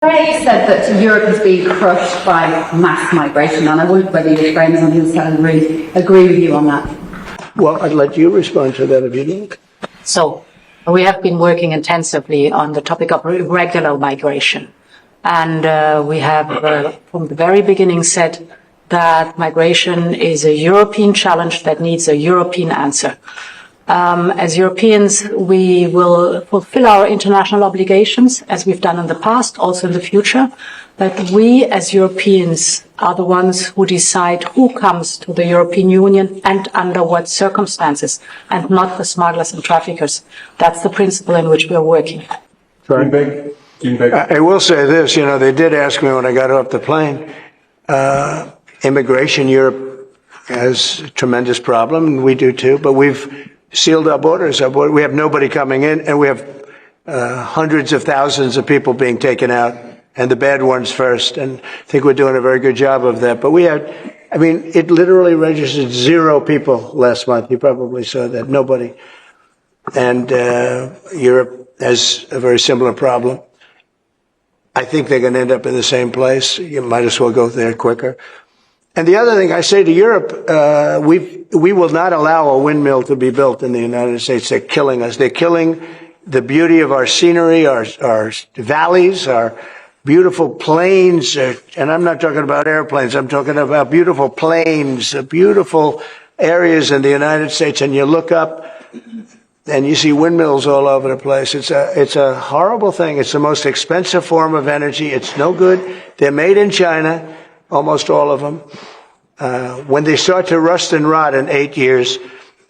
Craig said that Europe is being crushed by mass migration, and I wonder whether your friends on the other side agree with you on that. Well, I'd let you respond to that if you like. So we have been working intensively on the topic of irregular migration. And we have, from the very beginning, said that migration is a European challenge that needs a European answer. As Europeans, we will fulfill our international obligations, as we've done in the past, also in the future. But we, as Europeans, are the ones who decide who comes to the European Union and under what circumstances, and not the smugglers and traffickers. That's the principle in which we are working. I will say this, they did ask me when I got off the plane, immigration, Europe has a tremendous problem, and we do too, but we've sealed our borders. We have nobody coming in, and we have hundreds of thousands of people being taken out, and the bad ones first, and I think we're doing a very good job of that. But it literally registered 0 people last month. You probably saw that, nobody. And Europe has a very similar problem. I think they're going to end up in the same place. You might as well go there quicker. And the other thing I say to Europe, we will not allow a windmill to be built in the United States. They're killing us. They're killing the beauty of our scenery, our valleys, our beautiful plains. And I'm not talking about airplanes. I'm talking about beautiful plains, beautiful areas in the United States. And you look up and you see windmills all over the place. It's a horrible thing. It's the most expensive form of energy. It's no good. They're made in China. Almost all of them. When they start to rust and rot in 8 years,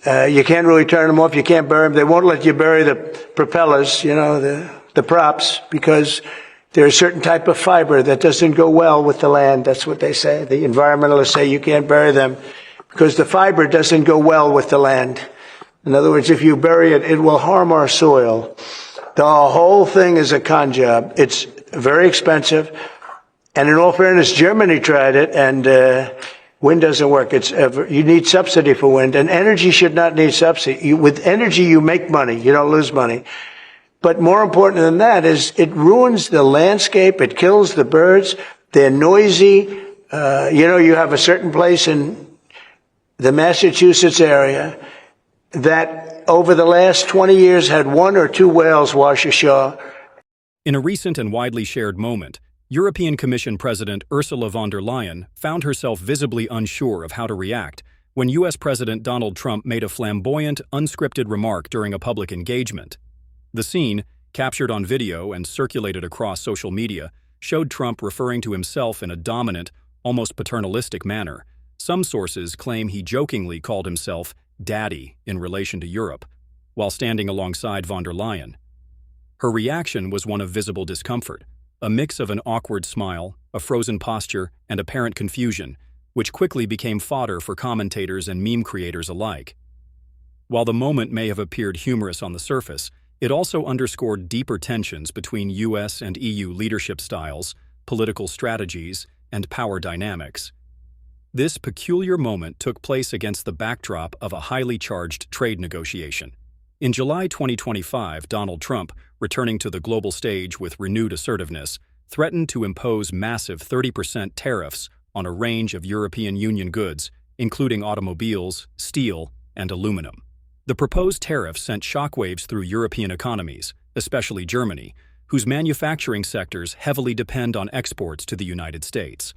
you can't really turn them off. You can't bury them. They won't let you bury the propellers, the props, because there's a certain type of fiber that doesn't go well with the land. That's what they say. The environmentalists say you can't bury them because the fiber doesn't go well with the land. In other words, if you bury it, it will harm our soil. The whole thing is a con job. It's very expensive. And in all fairness, Germany tried it, and wind doesn't work. You need subsidy for wind, and energy should not need subsidy. With energy, you make money. You don't lose money. But more important than that is it ruins the landscape. It kills the birds. They're noisy. You have a certain place in the Massachusetts area that over the last 20 years had 1 or 2 whales wash ashore. In a recent and widely shared moment, European Commission President Ursula von der Leyen found herself visibly unsure of how to react when U.S. President Donald Trump made a flamboyant, unscripted remark during a public engagement. The scene, captured on video and circulated across social media, showed Trump referring to himself in a dominant, almost paternalistic manner. Some sources claim he jokingly called himself Daddy in relation to Europe, while standing alongside von der Leyen. Her reaction was one of visible discomfort, a mix of an awkward smile, a frozen posture, and apparent confusion, which quickly became fodder for commentators and meme creators alike. While the moment may have appeared humorous on the surface, it also underscored deeper tensions between US and EU leadership styles, political strategies, and power dynamics. This peculiar moment took place against the backdrop of a highly charged trade negotiation. In July 2025, Donald Trump, returning to the global stage with renewed assertiveness, threatened to impose massive 30% tariffs on a range of European Union goods, including automobiles, steel, and aluminum. The proposed tariffs sent shockwaves through European economies, especially Germany, whose manufacturing sectors heavily depend on exports to the United States.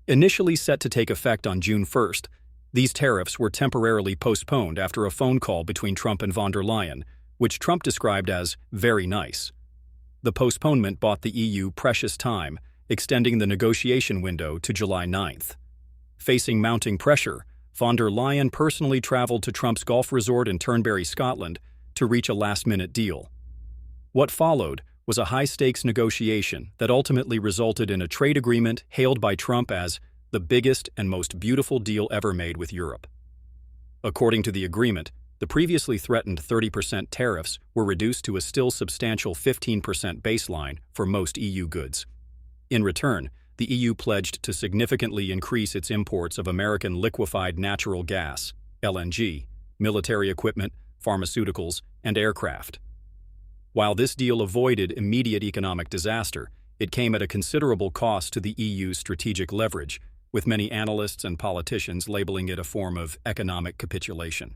Initially set to take effect on June 1st, these tariffs were temporarily postponed after a phone call between Trump and von der Leyen, which Trump described as very nice. The postponement bought the EU precious time, extending the negotiation window to July 9th. Facing mounting pressure, von der Leyen personally traveled to Trump's golf resort in Turnberry, Scotland, to reach a last-minute deal. What followed was a high-stakes negotiation that ultimately resulted in a trade agreement hailed by Trump as the biggest and most beautiful deal ever made with Europe. According to the agreement, the previously threatened 30% tariffs were reduced to a still substantial 15% baseline for most EU goods. In return, the EU pledged to significantly increase its imports of American liquefied natural gas, LNG, military equipment, pharmaceuticals, and aircraft. While this deal avoided immediate economic disaster, it came at a considerable cost to the EU's strategic leverage, with many analysts and politicians labeling it a form of economic capitulation.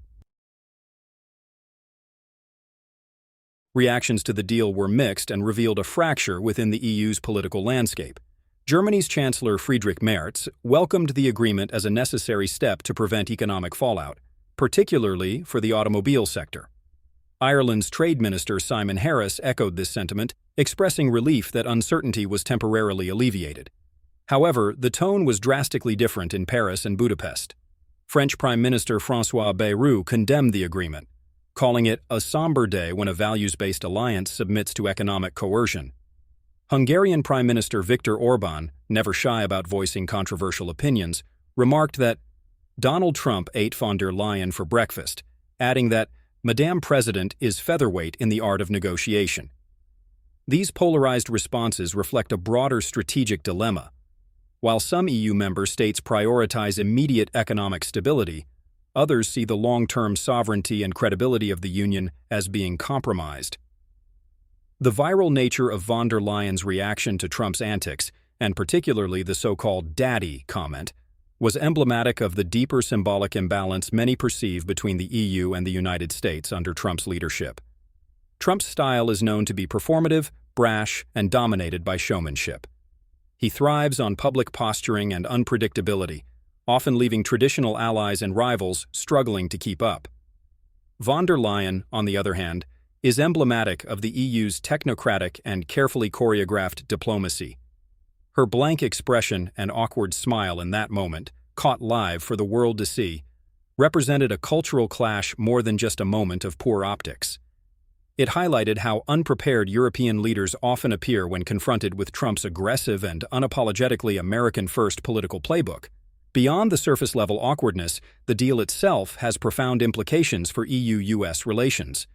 Reactions to the deal were mixed and revealed a fracture within the EU's political landscape. Germany's Chancellor Friedrich Merz welcomed the agreement as a necessary step to prevent economic fallout, particularly for the automobile sector. Ireland's Trade Minister Simon Harris echoed this sentiment, expressing relief that uncertainty was temporarily alleviated. However, the tone was drastically different in Paris and Budapest. French Prime Minister François Bayrou condemned the agreement, calling it a somber day when a values-based alliance submits to economic coercion. Hungarian Prime Minister Viktor Orbán, never shy about voicing controversial opinions, remarked that Donald Trump ate von der Leyen for breakfast, adding that Madame President is featherweight in the art of negotiation. These polarized responses reflect a broader strategic dilemma. While some EU member states prioritize immediate economic stability, others see the long-term sovereignty and credibility of the Union as being compromised. The viral nature of von der Leyen's reaction to Trump's antics, and particularly the so-called "daddy" comment, was emblematic of the deeper symbolic imbalance many perceive between the EU and the United States under Trump's leadership. Trump's style is known to be performative, brash, and dominated by showmanship. He thrives on public posturing and unpredictability, often leaving traditional allies and rivals struggling to keep up. Von der Leyen, on the other hand, is emblematic of the EU's technocratic and carefully choreographed diplomacy. Her blank expression and awkward smile in that moment, caught live for the world to see, represented a cultural clash more than just a moment of poor optics. It highlighted how unprepared European leaders often appear when confronted with Trump's aggressive and unapologetically American-first political playbook. Beyond the surface-level awkwardness, the deal itself has profound implications for EU-US relations.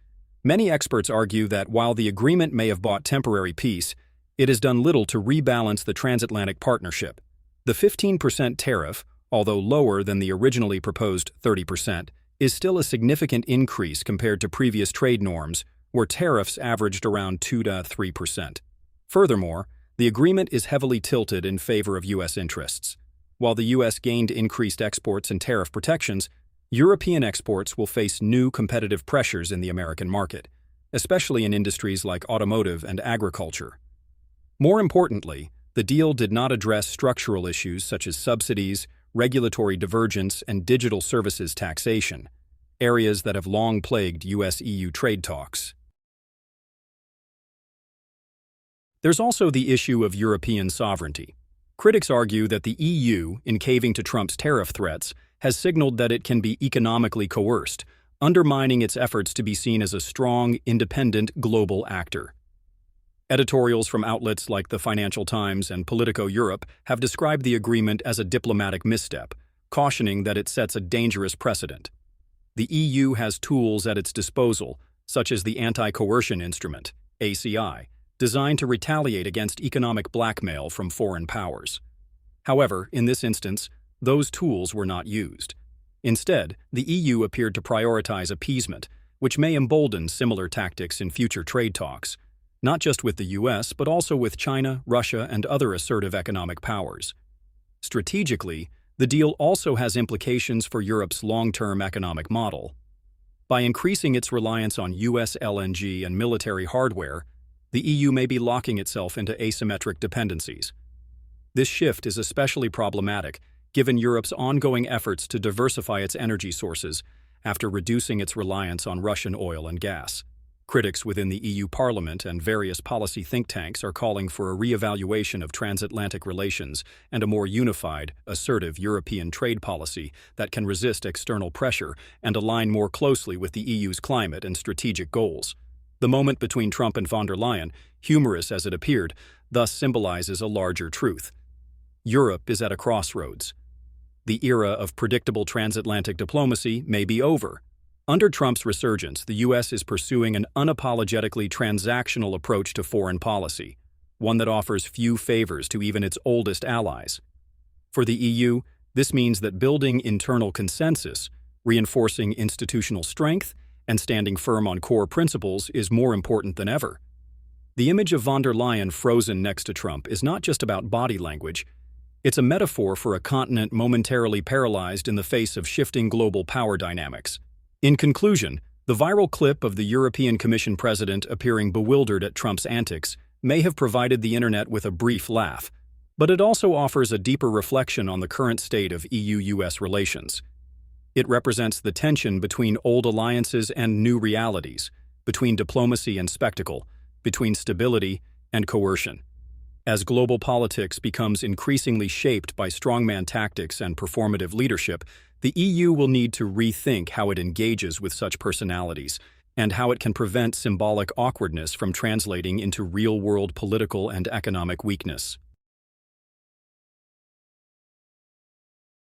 Many experts argue that while the agreement may have bought temporary peace, it has done little to rebalance the transatlantic partnership. The 15% tariff, although lower than the originally proposed 30%, is still a significant increase compared to previous trade norms, where tariffs averaged around 2 to 3%. Furthermore, the agreement is heavily tilted in favor of U.S. interests. While the U.S. gained increased exports and tariff protections, European exports will face new competitive pressures in the American market, especially in industries like automotive and agriculture. More importantly, the deal did not address structural issues such as subsidies, regulatory divergence, and digital services taxation, areas that have long plagued US-EU trade talks. There's also the issue of European sovereignty. Critics argue that the EU, in caving to Trump's tariff threats, has signaled that it can be economically coerced, undermining its efforts to be seen as a strong, independent global actor. Editorials from outlets like the Financial Times and Politico Europe have described the agreement as a diplomatic misstep, cautioning that it sets a dangerous precedent. The EU has tools at its disposal, such as the Anti-Coercion Instrument, ACI, designed to retaliate against economic blackmail from foreign powers. However, in this instance, those tools were not used. Instead, the EU appeared to prioritize appeasement, which may embolden similar tactics in future trade talks, not just with the US, but also with China, Russia, and other assertive economic powers. Strategically, the deal also has implications for Europe's long-term economic model. By increasing its reliance on US LNG and military hardware, the EU may be locking itself into asymmetric dependencies. This shift is especially problematic given Europe's ongoing efforts to diversify its energy sources after reducing its reliance on Russian oil and gas. Critics within the EU Parliament and various policy think tanks are calling for a re-evaluation of transatlantic relations and a more unified, assertive European trade policy that can resist external pressure and align more closely with the EU's climate and strategic goals. The moment between Trump and von der Leyen, humorous as it appeared, thus symbolizes a larger truth. Europe is at a crossroads. The era of predictable transatlantic diplomacy may be over. Under Trump's resurgence, the U.S. is pursuing an unapologetically transactional approach to foreign policy, one that offers few favors to even its oldest allies. For the EU, this means that building internal consensus, reinforcing institutional strength, and standing firm on core principles is more important than ever. The image of von der Leyen frozen next to Trump is not just about body language. It's a metaphor for a continent momentarily paralyzed in the face of shifting global power dynamics. In conclusion, the viral clip of the European Commission president appearing bewildered at Trump's antics may have provided the internet with a brief laugh, but it also offers a deeper reflection on the current state of EU-US relations. It represents the tension between old alliances and new realities, between diplomacy and spectacle, between stability and coercion. As global politics becomes increasingly shaped by strongman tactics and performative leadership, the EU will need to rethink how it engages with such personalities and how it can prevent symbolic awkwardness from translating into real-world political and economic weakness.